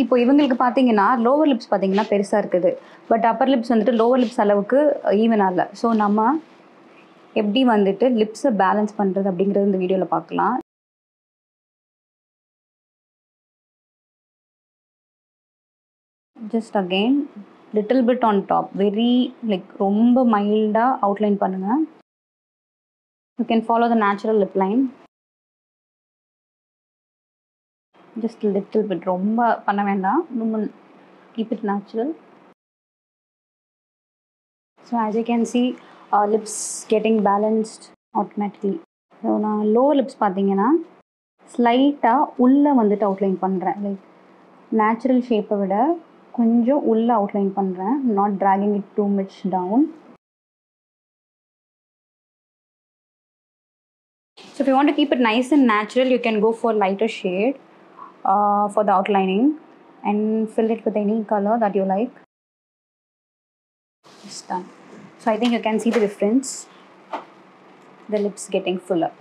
இப்போ இவங்களுக்கு பார்த்தீங்கன்னா, லோவர் லிப்ஸ் பார்த்தீங்கன்னா பெருசா இருக்குது. பட் அப்பர் லிப்ஸ் வந்துட்டு லோவர் லிப்ஸ் அளவுக்கு ஈவனா இல்ல. ஸோ நம்ம எப்படி வந்துட்டு லிப்ஸ பேலன்ஸ் பண்றது அப்படிங்கிறது இந்த வீடியோல பார்க்கலாம். Just again little bit on top. Very like ரொம்ப மைல்டா அவுட்லைன் பண்ணுங்க. You can follow the natural lip line. Just little bit ரொம்ப பண்ண வேண்டாம். நம்ம keep it natural. So as you can see, lips getting balanced automatically. So நான் lower lips பார்த்தீங்கன்னா ஸ்லைட்டாக உள்ளே வந்துட்டு அவுட்லைன் பண்ணுறேன். லைக் நேச்சுரல் ஷேப்பை விட கொஞ்சம் உள்ளே அவுட்லைன் பண்ணுறேன். Not dragging it too much down. So if you want to keep it nice and natural, you can go for lighter shade for the outlining and fill it with any color that you like. It's done. So I think you can see the difference. The lips getting fuller.